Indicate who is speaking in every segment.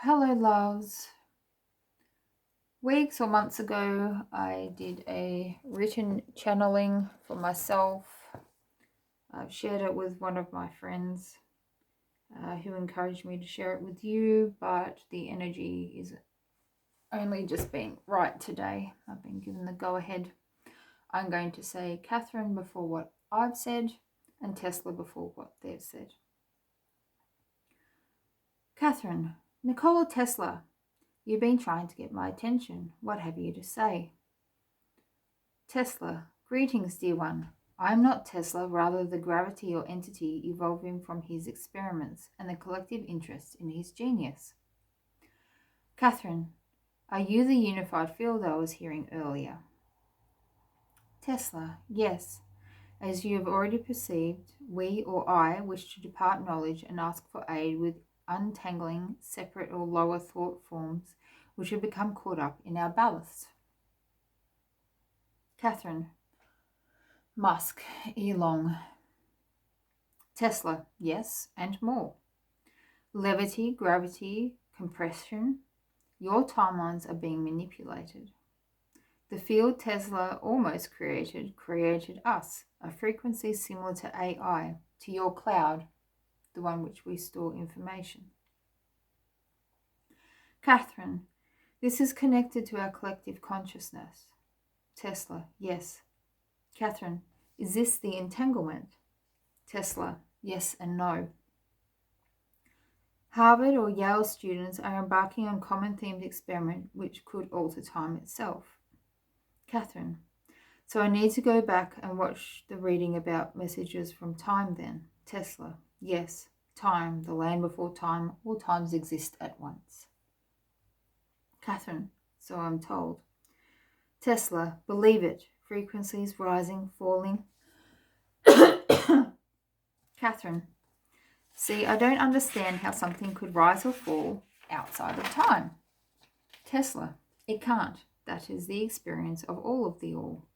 Speaker 1: Hello, loves. Weeks or months ago, I did a written channeling for myself. I've shared it with one of my friends who encouraged me to share it with you, but the energy is only just been right today. I've been given the go ahead. I'm going to say Catherine before what I've said and Tesla before what they've said. Catherine, Nikola Tesla, you've been trying to get my attention. What have you to say? Tesla, greetings, dear one. I am not Tesla, rather the gravity or entity evolving from his experiments and the collective interest in his genius. Catherine, are you the unified field I was hearing earlier? Tesla, yes. As you have already perceived, we or I wish to depart knowledge and ask for aid with untangling separate or lower thought forms which have become caught up in our ballast. Catherine, Musk, Elon, Tesla, yes, and more. Levity, gravity, compression, your timelines are being manipulated. The field Tesla almost created us, a frequency similar to AI, to your cloud, the one which we store information. Catherine, this is connected to our collective consciousness. Tesla, yes. Catherine, is this the entanglement? Tesla, yes and no. Harvard or Yale students are embarking on common themed experiment which could alter time itself. Catherine, so I need to go back and watch the reading about messages from time then. Tesla, yes. Time, the land before time, all times exist at once. Catherine, so I'm told. Tesla, believe it. Frequencies rising, falling. Catherine, see, I don't understand how something could rise or fall outside of time. Tesla, it can't. That is the experience of all of the all.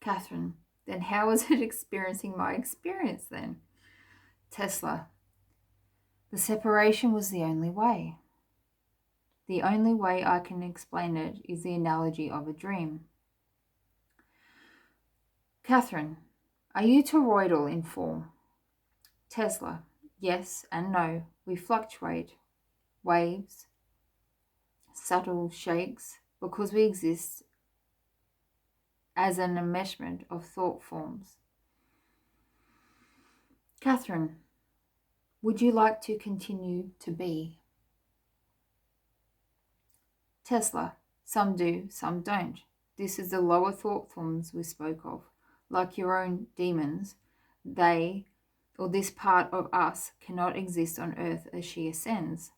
Speaker 1: Catherine, then how is it experiencing my experience then? Tesla, the separation was the only way. The only way I can explain it is the analogy of a dream. Catherine, are you toroidal in form? Tesla, yes and no. We fluctuate. Waves, subtle shakes, because we exist as an enmeshment of thought forms. Catherine, would you like to continue to be? Tesla, some do, some don't. This is the lower thought forms we spoke of. Like your own demons, they, or this part of us, cannot exist on earth as she ascends.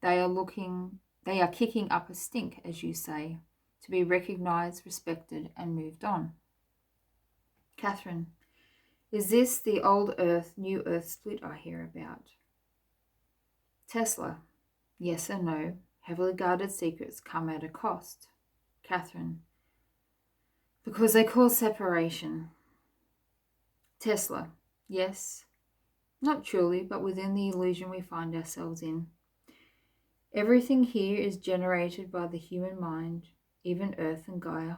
Speaker 1: They are kicking up a stink, as you say, to be recognized, respected, and moved on. Catherine, is this the old earth, new earth split I hear about? Tesla, yes and no. Heavily guarded secrets come at a cost. Catherine, because they cause separation. Tesla, yes, not truly, but within the illusion we find ourselves in. Everything here is generated by the human mind, even Earth and Gaia.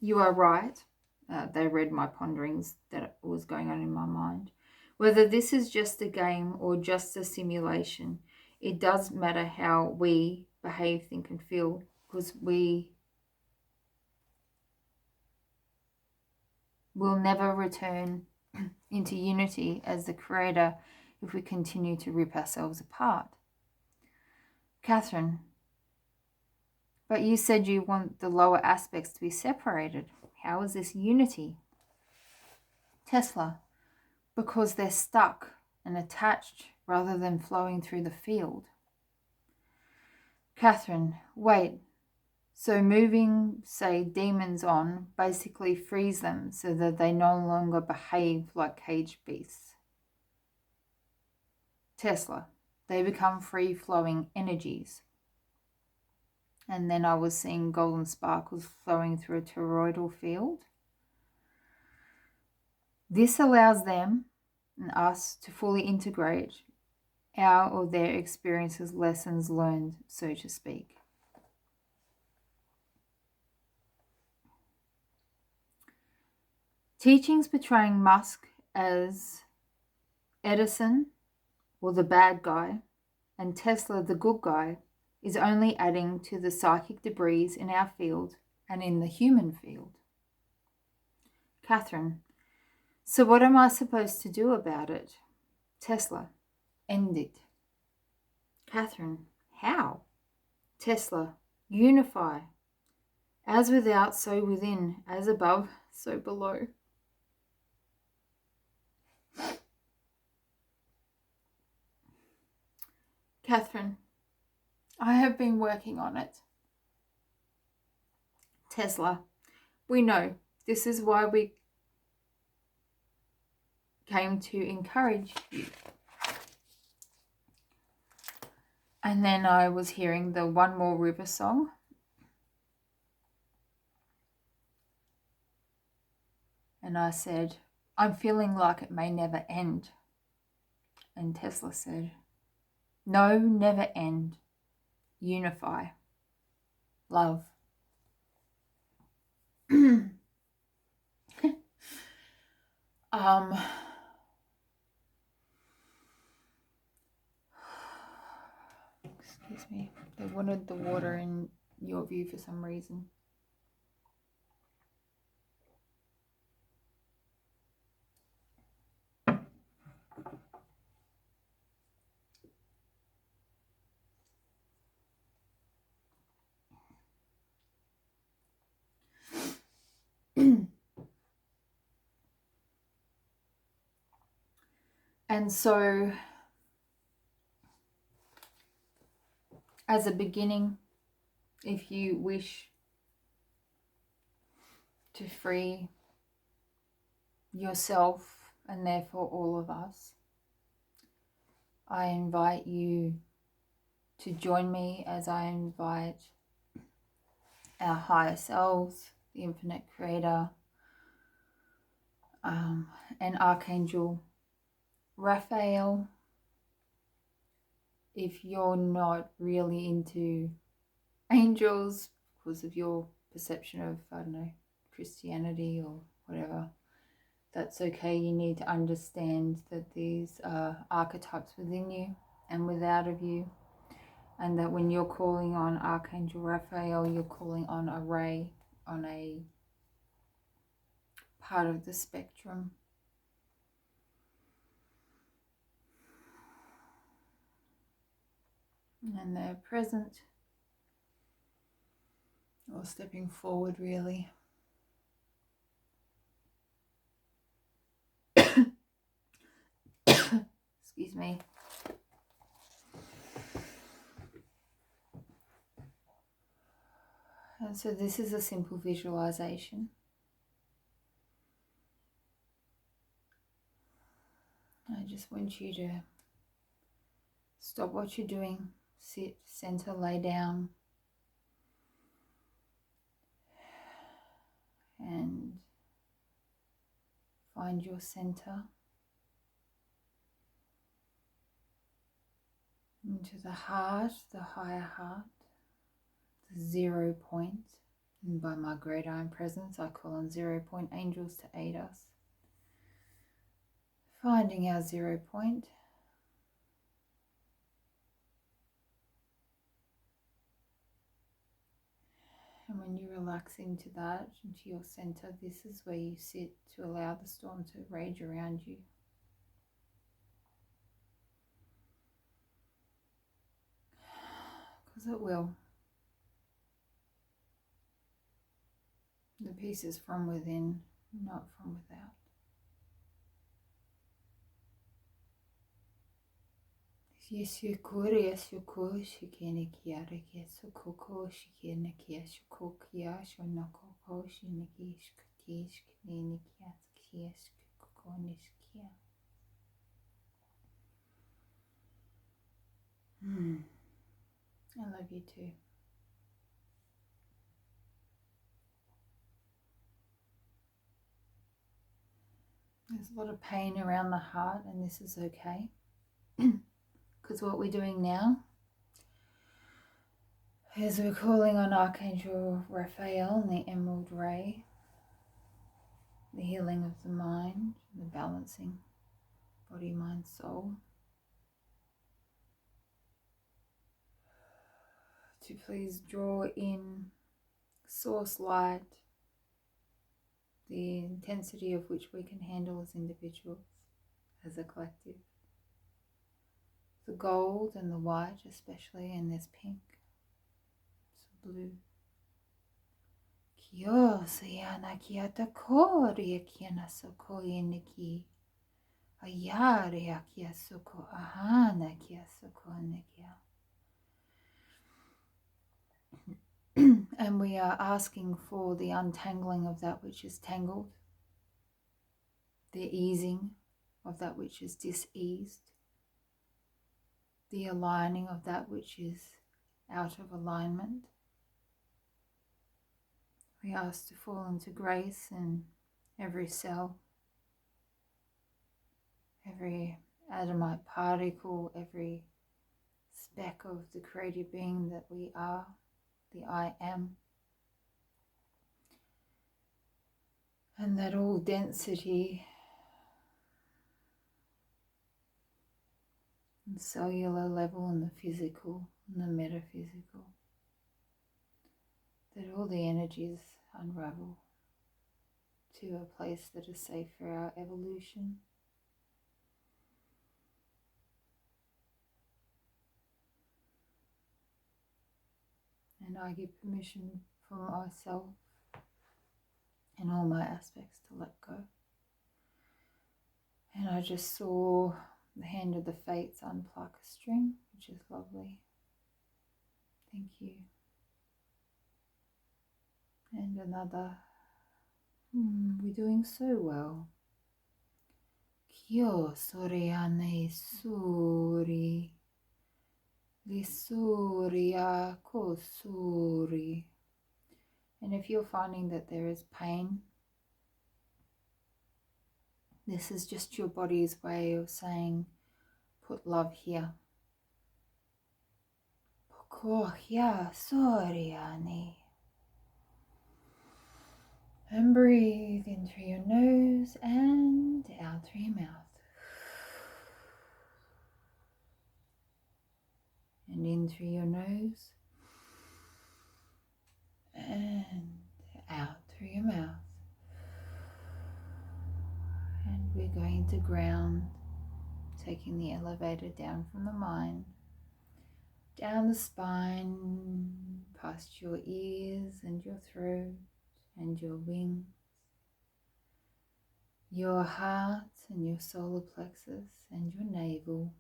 Speaker 1: You are right. They read my ponderings that was going on in my mind. Whether this is just a game or just a simulation, it does matter how we behave, think, and feel, because we will never return into unity as the Creator if we continue to rip ourselves apart. Catherine, but you said you want the lower aspects to be separated. How is this unity? Tesla, because they're stuck and attached rather than flowing through the field. Catherine, wait. So moving, say, demons on basically frees them so that they no longer behave like caged beasts. Tesla, they become free-flowing energies. And then I was seeing golden sparkles flowing through a toroidal field. This allows them and us to fully integrate our or their experiences, lessons learned, so to speak. Teachings portraying Musk as Edison or the bad guy and Tesla the good guy is only adding to the psychic debris in our field and in the human field. Catherine, so what am I supposed to do about it? Tesla, end it. Catherine, how? Tesla, unify. As without, so within. As above, so below. Catherine, I have been working on it. Tesla, we know. This is why we came to encourage you. And then I was hearing the One More River song. And I said, I'm feeling like it may never end. And Tesla said, no, never end. Unify. Love. Excuse me. They wanted the water in your view for some reason. And so, as a beginning, if you wish to free yourself and therefore all of us, I invite you to join me as I invite our higher selves, the infinite creator, and Archangel Raphael. If you're not really into angels because of your perception of, I don't know, Christianity or whatever, that's okay. You need to understand that these are archetypes within you and without of you, and that when you're calling on Archangel Raphael, you're calling on a ray, on a part of the spectrum. And they're present or stepping forward, really. Excuse me. And so this is a simple visualization. I just want you to stop what you're doing, sit, center, lay down, and find your center into the heart, the higher heart, the 0 point. And by my great I am presence, I call on 0 point angels to aid us. Finding our 0 point. And when you relax into that, into your center, this is where you sit to allow the storm to rage around you. Because it will. The peace is from within, not from without. Yes, you could, shikene kiara, yes, koko, shikene kia, shukokia, shonoko, shiniki, shkatish, kinini kia, kies, kokonis kia. I love you too. There's There's a lot of pain around the heart, and this is okay. Because what we're doing now is we're calling on Archangel Raphael and the Emerald Ray, the healing of the mind, the balancing body, mind, soul, to please draw in source light, the intensity of which we can handle as individuals, as a collective. The gold and the white especially, and there's pink, some blue. Kyo sayana kiata kori kiana soko yeniki. Ayare akia soko ahana kia soko nekia. And we are asking for the untangling of that which is tangled, the easing of that which is diseased, the aligning of that which is out of alignment. We ask to fall into grace in every cell, every atomite particle, every speck of the creative being that we are, the I am. And that all density and cellular level and the physical and the metaphysical, that all the energies unravel to a place that is safe for our evolution. And I give permission for myself and all my aspects to let go. And I just saw the hand of the fates unpluck a string, which is lovely. Thank you. And another. We're doing so well. Kyo soriane suri. Lisuria kosuri. And if you're finding that there is pain, this is just your body's way of saying, put love here. Pokohya soriane. And breathe in through your nose and out through your mouth. And in through your nose and out through your mouth. And we're going to ground, taking the elevator down from the mind, down the spine, past your ears and your throat and your wings, your heart and your solar plexus and your navel,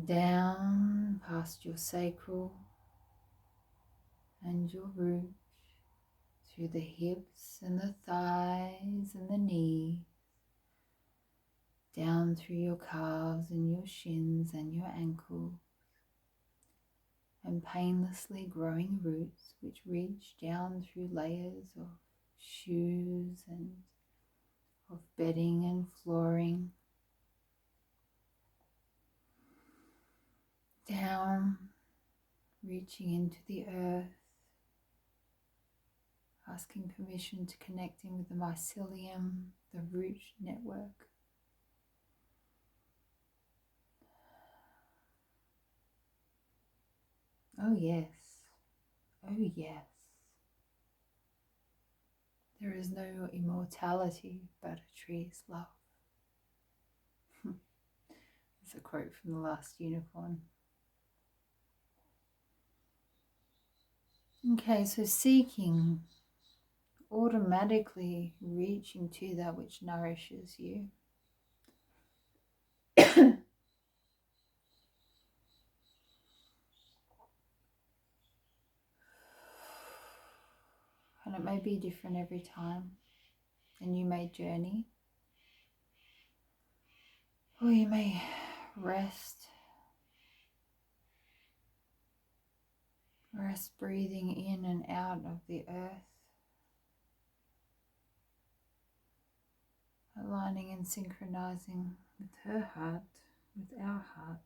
Speaker 1: down past your sacral and your root, through the hips and the thighs and the knees, down through your calves and your shins and your ankles, and painlessly growing roots which reach down through layers of shoes and of bedding and flooring, down, reaching into the earth, asking permission to connect in with the mycelium, the root network. Oh yes, oh yes. There is no immortality but a tree's love. It's a quote from The Last Unicorn. Okay, so seeking, automatically reaching to that which nourishes you. And it may be different every time, and you may journey, or you may rest breathing in and out of the earth, aligning and synchronizing with her heart, with our heart.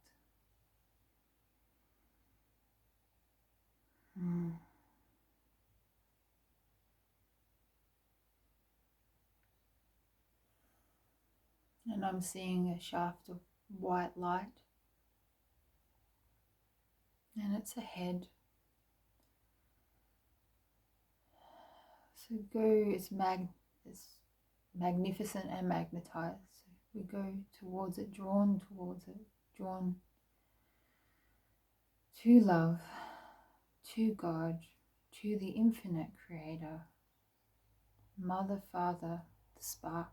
Speaker 1: And I'm seeing a shaft of white light, and it's ahead. So go as magnificent and magnetized. So we go towards it, drawn towards it, drawn to love, to God, to the infinite creator, Mother, Father, the spark.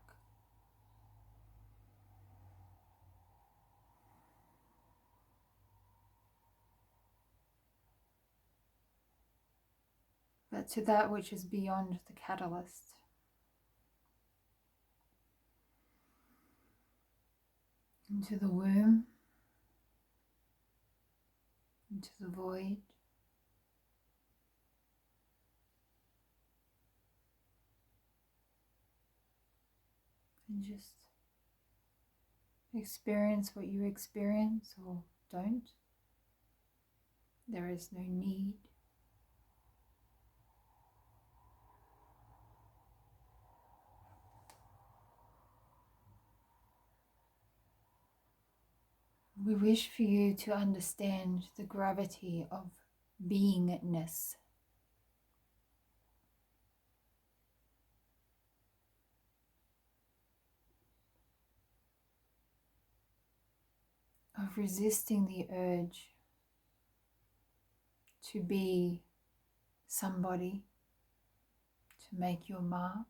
Speaker 1: But to that which is beyond the catalyst. Into the womb, into the void, and just experience what you experience or don't. There is no need. We wish for you to understand the gravity of beingness. Of resisting the urge to be somebody, to make your mark.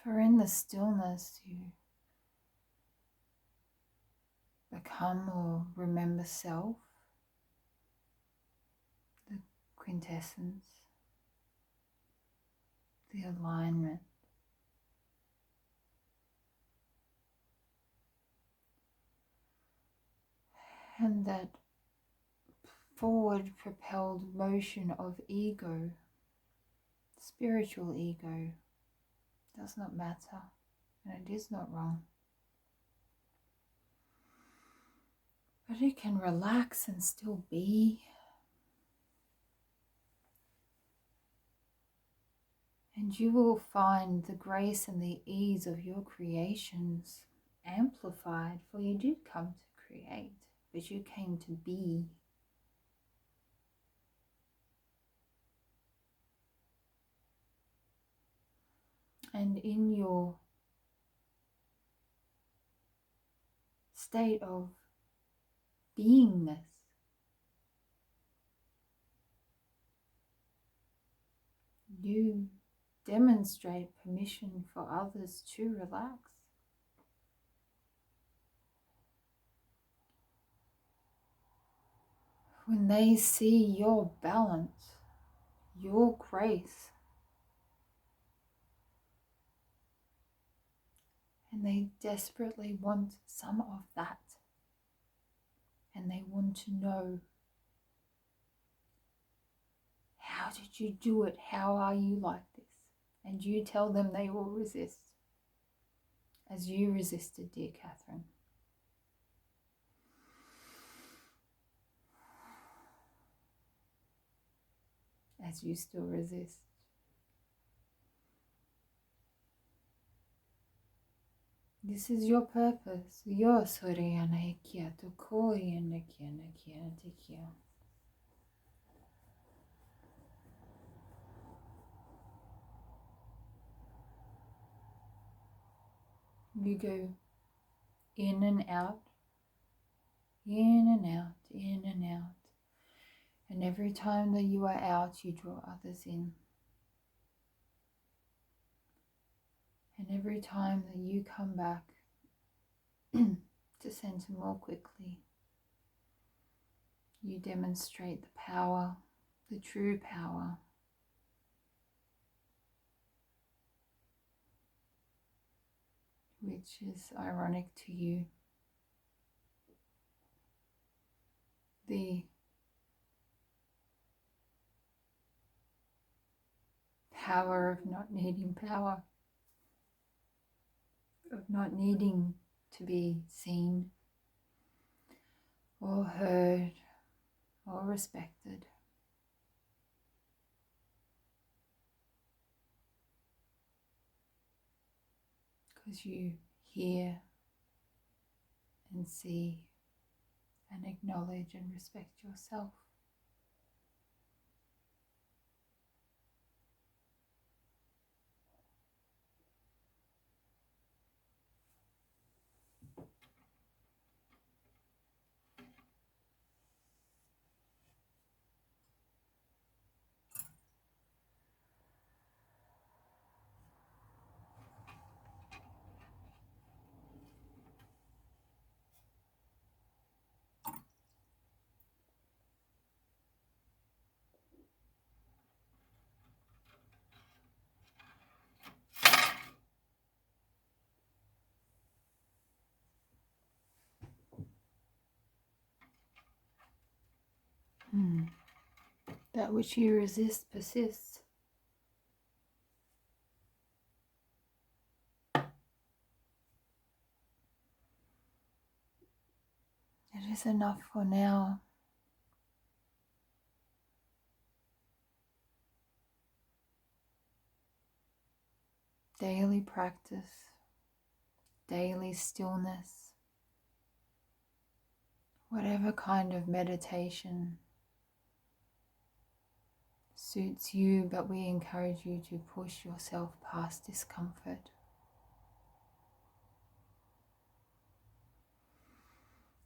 Speaker 1: For in the stillness you become or remember self, the quintessence, the alignment. And that forward propelled motion of ego, spiritual ego, does not matter, and it is not wrong. But it can relax and still be. And you will find the grace and the ease of your creations amplified, for you did come to create, but you came to be. And in your state of beingness, you demonstrate permission for others to relax. When they see your balance, your grace, and they desperately want some of that, and they want to know, how did you do it? How are you like this? And you tell them, they will resist, as you resisted, dear Catherine. As you still resist. This is your purpose. Yo soriyana ikia to koyana kiana kiana tikia. You go in and out, in and out, in and out. And every time that you are out, you draw others in. And every time that you come back to center more quickly, you demonstrate the power, the true power, which is ironic to you. The power of not needing power, of not needing to be seen or heard or respected. Because you hear and see and acknowledge and respect yourself. That which you resist persists. It is enough for now. Daily practice, daily stillness, whatever kind of meditation suits you, but we encourage you to push yourself past discomfort.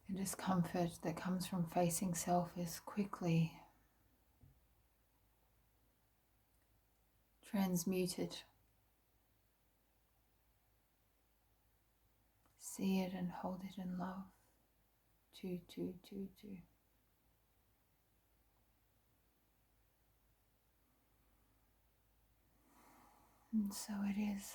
Speaker 1: The discomfort that comes from facing self is quickly transmuted. See it and hold it in love. Two. And so it is.